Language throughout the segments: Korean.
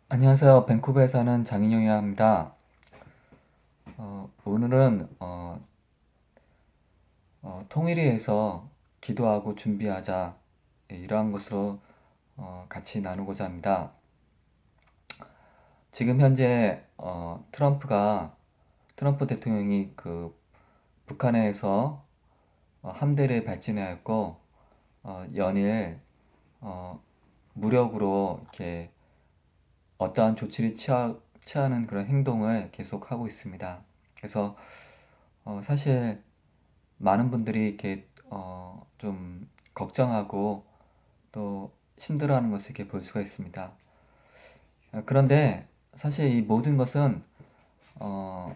안녕하세요. 밴쿠버에 사는 장인영이라 합니다. 오늘은 통일위에서 기도하고 준비하자, 이러한 것으로 같이 나누고자 합니다. 지금 현재 트럼프 대통령이 그 북한에서 함대를 발진하였고 연일 어, 무력으로 이렇게 어떠한 조치를 취하는 그런 행동을 계속하고 있습니다. 그래서 사실 많은 분들이 이렇게 좀 걱정하고 또 힘들어하는 것을 이렇게 볼 수가 있습니다. 그런데 사실 이 모든 것은 어,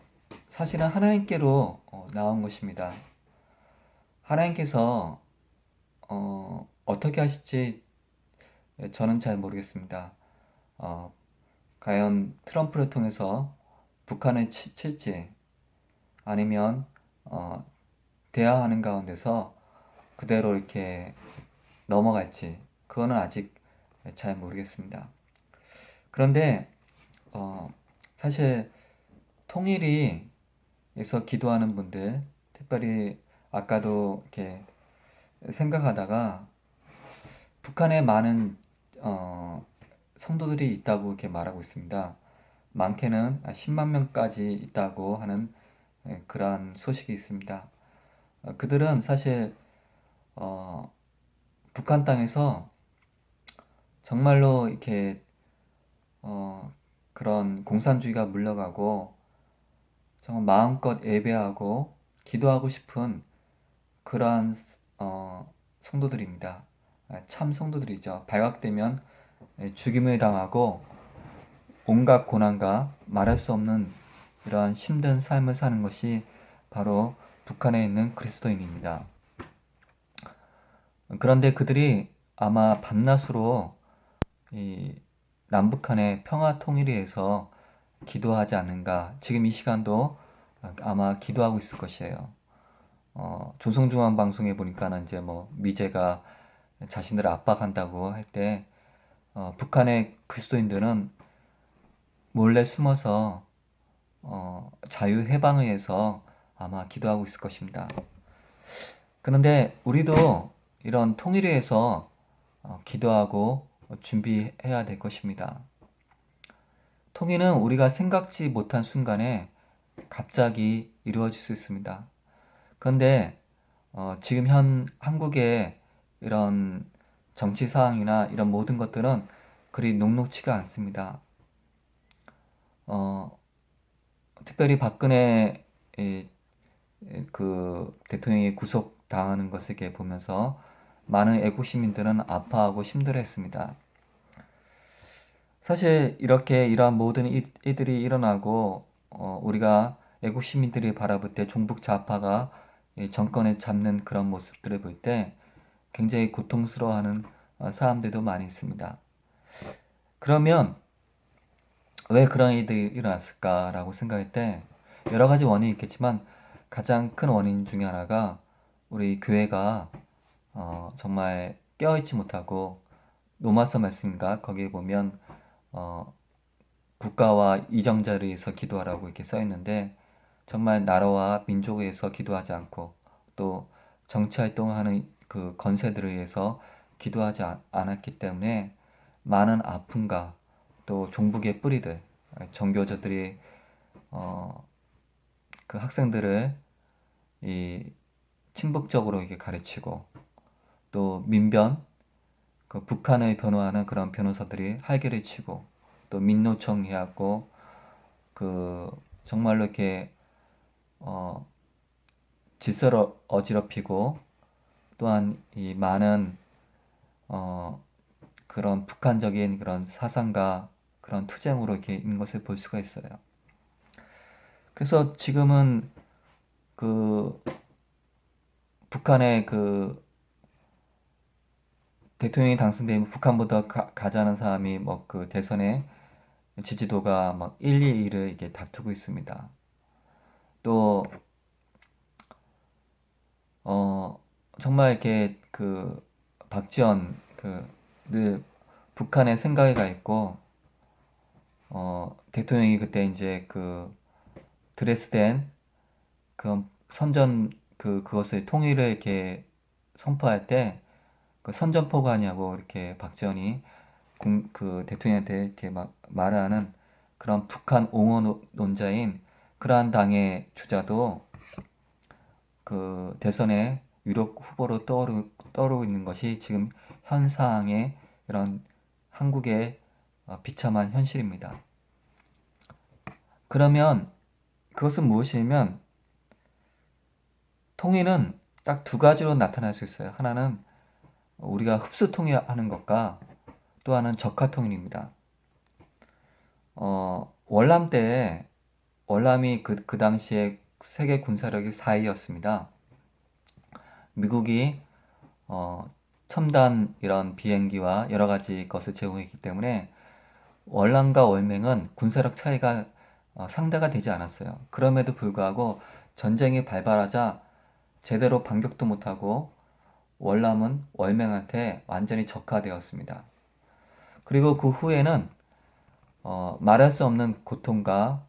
사실은 하나님께로 나온 것입니다. 하나님께서 어떻게 하실지 저는 잘 모르겠습니다. 어, 과연 트럼프를 통해서 북한을 칠지 아니면 어, 대화하는 가운데서 그대로 이렇게 넘어갈지 그거는 아직 잘 모르겠습니다. 그런데 어, 사실 통일이에서 기도하는 분들, 특별히 아까도 이렇게 생각하다가 북한에 많은 성도들이 있다고 이렇게 말하고 있습니다. 많게는 10만 명까지 있다고 하는 그러한 소식이 있습니다. 그들은 사실 어, 북한 땅에서 정말로 이렇게 어, 그런 공산주의가 물러가고 정말 마음껏 예배하고 기도하고 싶은 그러한 성도들입니다. 참 성도들이죠. 발각되면 죽임을 당하고 온갖 고난과 말할 수 없는 이러한 힘든 삶을 사는 것이 바로 북한에 있는 그리스도인입니다. 그런데 그들이 아마 밤낮으로 이 남북한의 평화 통일을 위해서 기도하지 않는가. 지금 이 시간도 아마 기도하고 있을 것이에요. 조선중앙방송에 보니까는 이제 뭐 미제가 자신들을 압박한다고 할 때, 북한의 그리스도인들은 몰래 숨어서 자유 해방을 위해서 아마 기도하고 있을 것입니다. 그런데 우리도 이런 통일을 위해서 기도하고 준비해야 될 것입니다. 통일은 우리가 생각지 못한 순간에 갑자기 이루어질 수 있습니다. 그런데 지금 현 한국의 이런 정치 상황이나 이런 모든 것들은 그리 녹록치가 않습니다. 어, 특별히 박근혜 그 대통령이 구속당하는 것을 이렇게 보면서 많은 애국 시민들은 아파하고 힘들어했습니다. 사실 이렇게 이러한 모든 일들이 일어나고 우리가 애국 시민들이 바라볼 때 종북 좌파가 이 정권을 잡는 그런 모습들을 볼 때 굉장히 고통스러워하는 사람들도 많이 있습니다. 그러면 왜 그런 일들이 일어났을까라고 생각할 때 여러 가지 원인이 있겠지만 가장 큰 원인 중에 하나가 우리 교회가 정말 깨어있지 못하고 로마서 말씀인가 거기에 보면 어, 국가와 이정자를 위해서 기도하라고 이렇게 써 있는데 정말 나라와 민족을 위해서 기도하지 않고 또 정치 활동하는 그 건세들을 위해서 기도하지 않았기 때문에 많은 아픔과 또 종북의 뿌리들 정교조들이 어, 그 학생들을 이 친북적으로 이렇게 가르치고 또 민변 그 북한을 변호하는 그런 변호사들이 활개를 치고 또 민노총 해갖고 그 정말로 이렇게 어 질서를 어지럽히고 또한 이 많은 어 그런 북한적인 그런 사상과 그런 투쟁으로 이렇게 있는 것을 볼 수가 있어요. 그래서 지금은 그 북한의 그 대통령이 당선되면 북한보다 가자는 사람이 뭐 그 대선에 지지도가 막 1, 2위를 이렇게 다투고 있습니다. 또 어, 정말 이렇게 그 박지원 그 늘 북한에 생각이 가 있고 대통령이 그때 이제 그 드레스덴 그 선전 그것을 통일을 이렇게 선포할 때 그 선전포고하냐고 이렇게 박지원이 그 대통령한테 이렇게 막 말하는 그런 북한 옹호 논자인 그러한 당의 주자도 그 대선에 유력 후보로 떠오르고 있는 것이 지금 현 상황의 이런 한국의 비참한 현실입니다. 그러면 그것은 무엇이냐면 통일은 딱 두 가지로 나타날 수 있어요. 하나는 우리가 흡수 통일하는 것과 또 하나는 적화 통일입니다. 월남 때 월남이 그 당시에 세계 군사력이 4위였습니다. 미국이 첨단 이런 비행기와 여러 가지 것을 제공했기 때문에 월남과 월맹은 군사력 차이가 상대가 되지 않았어요. 그럼에도 불구하고 전쟁이 발발하자 제대로 반격도 못하고 월남은 월맹한테 완전히 적화되었습니다. 그리고 그 후에는 말할 수 없는 고통과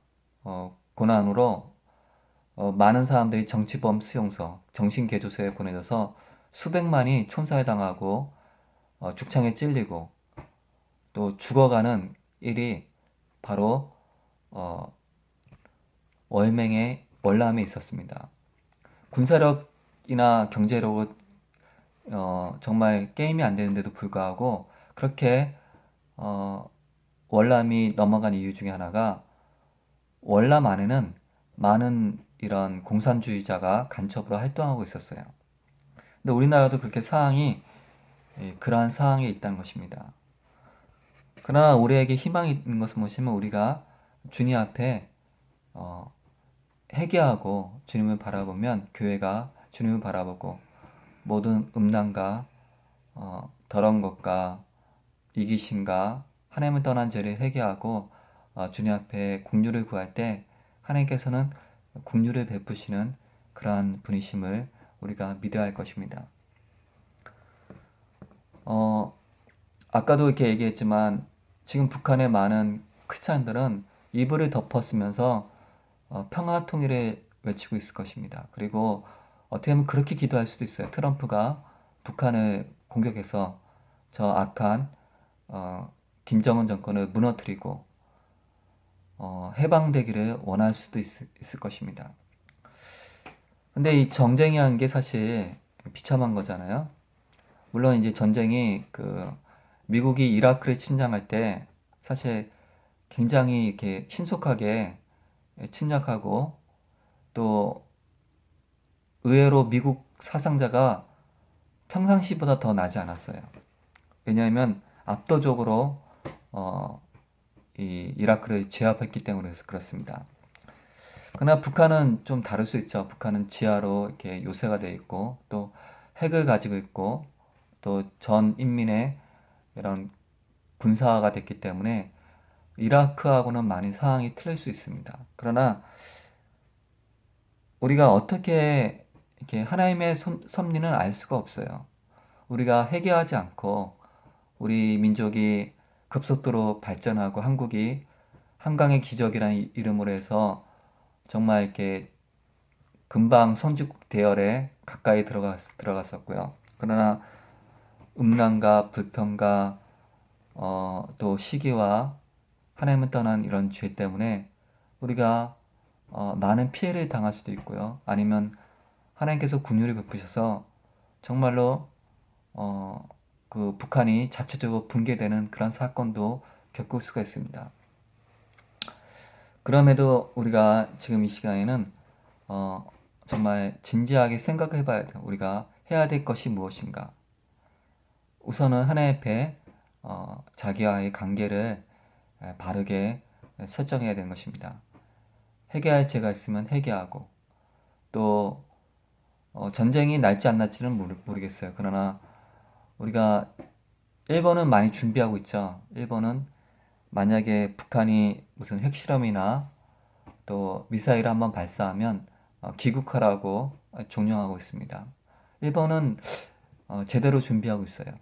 고난으로 많은 사람들이 정치범 수용소, 정신개조소에 보내져서 수백만이 촌살당하고 죽창에 찔리고 또 죽어가는 일이 바로 월남에 있었습니다. 군사력이나 경제력으로 정말 게임이 안 되는데도 불구하고 그렇게 월남이 넘어간 이유 중에 하나가 월남 안에는 많은 이런 공산주의자가 간첩으로 활동하고 있었어요. 근데 우리나라도 그렇게 그러한 상황에 있다는 것입니다. 그러나 우리에게 희망이 있는 것은 무엇이냐면 우리가 주님 앞에 회개하고 주님을 바라보면 교회가 주님을 바라보고 모든 음란과 더러운 것과 이기심과 하나님을 떠난 죄를 회개하고 주님 앞에 긍휼을 구할 때 하나님께서는 긍휼을 베푸시는 그러한 분이심을 우리가 믿어야 할 것입니다. 아까도 이렇게 얘기했지만 지금 북한의 많은 크리스찬들은 이불을 덮었으면서 평화 통일을 외치고 있을 것입니다. 그리고 어떻게 보면 그렇게 기도할 수도 있어요. 트럼프가 북한을 공격해서 저 악한 김정은 정권을 무너뜨리고 해방되기를 원할 수도 있을 것입니다. 근데 이 전쟁이라는 게 사실 비참한 거잖아요. 물론 이제 전쟁이 미국이 이라크를 침략할 때 사실 굉장히 이렇게 신속하게 침략하고 또 의외로 미국 사상자가 평상시보다 더 나지 않았어요. 왜냐하면 압도적으로 이 이라크를 제압했기 때문에 그렇습니다. 그러나 북한은 좀 다를 수 있죠. 북한은 지하로 이렇게 요새가 되어 있고 또 핵을 가지고 있고 또 전 인민의 이런 군사화가 됐기 때문에 이라크하고는 많이 상황이 틀릴 수 있습니다. 그러나 우리가 어떻게 이렇게 하나님의 섭리는 알 수가 없어요. 우리가 회개하지 않고 우리 민족이 급속도로 발전하고 한국이 한강의 기적이라는 이름으로 해서 정말 이렇게 금방 선진국 대열에 가까이 들어갔었고요. 그러나 음란과 불평과 또 시기와 하나님을 떠난 이런 죄 때문에 우리가 많은 피해를 당할 수도 있고요. 아니면 하나님께서 긍휼을 베푸셔서 정말로 그 북한이 자체적으로 붕괴되는 그런 사건도 겪을 수가 있습니다. 그럼에도 우리가 지금 이 시간에는 정말 진지하게 생각해 봐야 돼요. 우리가 해야 될 것이 무엇인가. 우선은 하나님 앞에 자기와의 관계를 바르게 설정해야 되는 것입니다. 회개할 죄가 있으면 회개하고 또 전쟁이 날지 안 날지는 모르겠어요. 그러나 우리가 일본은 많이 준비하고 있죠. 일본은 만약에 북한이 무슨 핵실험이나 또 미사일을 한번 발사하면 귀국하라고 종용하고 있습니다. 일본은 제대로 준비하고 있어요.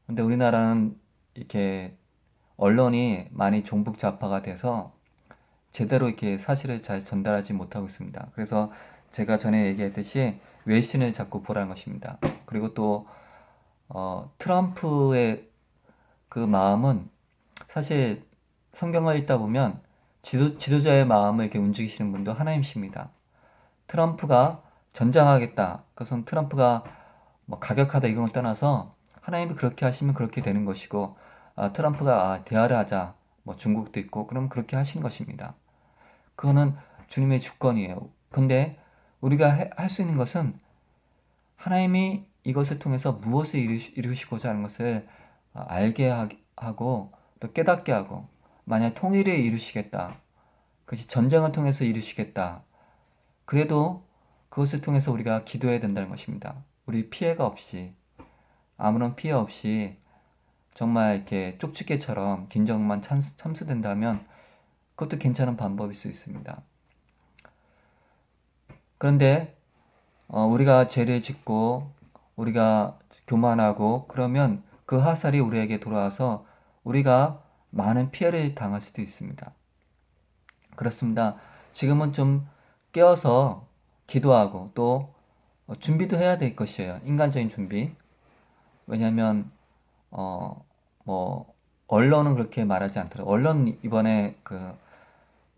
근데 우리나라는 이렇게 언론이 많이 종북 좌파가 돼서 제대로 이렇게 사실을 잘 전달하지 못하고 있습니다. 그래서 제가 전에 얘기했듯이 외신을 자꾸 보라는 것입니다. 그리고 또 트럼프의 그 마음은 사실 성경을 읽다 보면 지도자의 마음을 이렇게 움직이시는 분도 하나님이십니다. 트럼프가 전장하겠다. 그것은 트럼프가 뭐 가격하다 이런 걸 떠나서 하나님이 그렇게 하시면 그렇게 되는 것이고, 트럼프가 대화를 하자. 뭐 중국도 있고 그럼 그렇게 하신 것입니다. 그거는 주님의 주권이에요. 근데 우리가 할 수 있는 것은 하나님이 이것을 통해서 무엇을 이루시고자 하는 것을 알게 하고 또 깨닫게 하고, 만약 통일을 이루시겠다. 그것이 전쟁을 통해서 이루시겠다. 그래도 그것을 통해서 우리가 기도해야 된다는 것입니다. 우리 피해가 없이, 아무런 피해 없이 정말 이렇게 쪽집게처럼 긴장만 참수된다면 그것도 괜찮은 방법일 수 있습니다. 그런데 우리가 죄를 짓고 우리가 교만하고 그러면 그 화살이 우리에게 돌아와서 우리가 많은 피해를 당할 수도 있습니다. 그렇습니다. 지금은 좀 깨어서 기도하고 또 준비도 해야 될 것이에요. 인간적인 준비. 왜냐하면 뭐 언론은 그렇게 말하지 않더라도 언론 이번에 그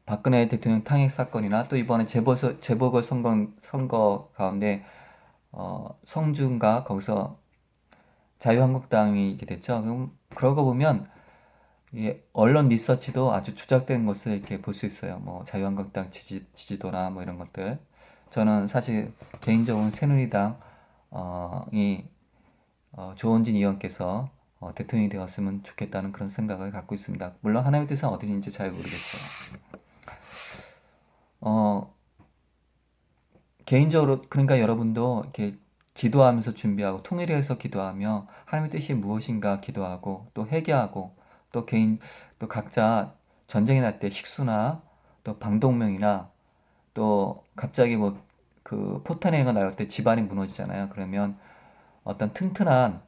박근혜 대통령 탄핵 사건이나 또 이번에 재보궐 선거 가운데 성주인가 거기서 자유한국당이 이렇게 됐죠. 그럼 그러고 보면 이게 언론 리서치도 아주 조작된 것을 이렇게 볼 수 있어요. 뭐 자유한국당 지지도나 뭐 이런 것들. 저는 사실 개인적으로 새누리당이 조원진 의원께서 대통령이 되었으면 좋겠다는 그런 생각을 갖고 있습니다. 물론 하나님의 뜻은 어디인지 잘 모르겠어요. 개인적으로 그러니까 여러분도 이렇게 기도하면서 준비하고 통일해서 기도하며 하나님의 뜻이 무엇인가 기도하고 또 회개하고 또 또 각자 전쟁이 날 때 식수나 또 방독면이나 또 갑자기 뭐 그 포탄이 나올 때 집안이 무너지잖아요. 그러면 어떤 튼튼한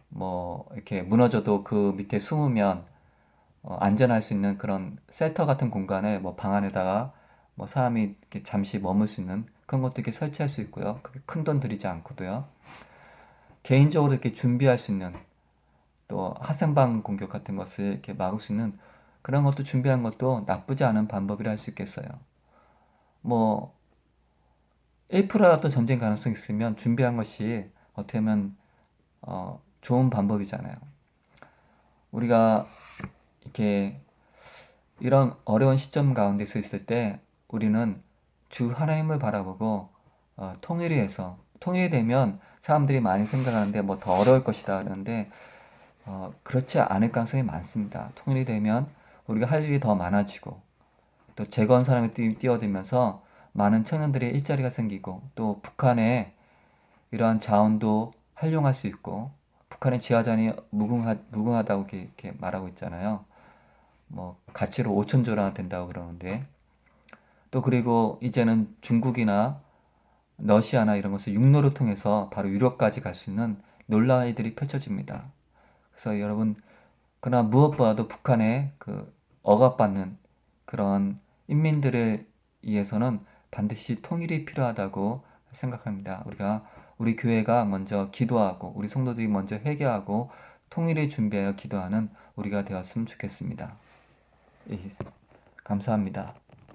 뭐 이렇게 무너져도 그 밑에 숨으면 안전할 수 있는 그런 셀터 같은 공간을 뭐 방 안에다가 뭐 사람이 이렇게 잠시 머물 수 있는 그런 것도 이렇게 설치할 수 있고요. 그게 큰 돈 들이지 않고도요. 개인적으로 이렇게 준비할 수 있는 또 학생방 공격 같은 것을 이렇게 막을 수 있는 그런 것도 준비하는 것도 나쁘지 않은 방법이라 할 수 있겠어요. 뭐 1%라도 전쟁 가능성이 있으면 준비한 것이 어떻게 보면 좋은 방법이잖아요. 우리가 이렇게 이런 어려운 시점 가운데 서 있을 때 우리는 주 하나님을 바라보고 통일이 해서 통일이 되면 사람들이 많이 생각하는데 뭐 더 어려울 것이다 그러는데 그렇지 않을 가능성이 많습니다. 통일이 되면 우리가 할 일이 더 많아지고 또 재건 사람이 뛰어들면서 많은 청년들의 일자리가 생기고 또 북한의 이러한 자원도 활용할 수 있고 북한의 지하자원이 무궁하다고 이렇게 말하고 있잖아요. 뭐 가치로 5천조나 된다고 그러는데 또 그리고 이제는 중국이나 러시아나 이런 것을 육로를 통해서 바로 유럽까지 갈 수 있는 놀라운 일들이 펼쳐집니다. 그래서 여러분 그러나 무엇보다도 북한의 그 억압받는 그런 인민들을 위해서는 반드시 통일이 필요하다고 생각합니다. 우리 교회가 먼저 기도하고 우리 성도들이 먼저 회개하고 통일을 준비하여 기도하는 우리가 되었으면 좋겠습니다. 예, 감사합니다.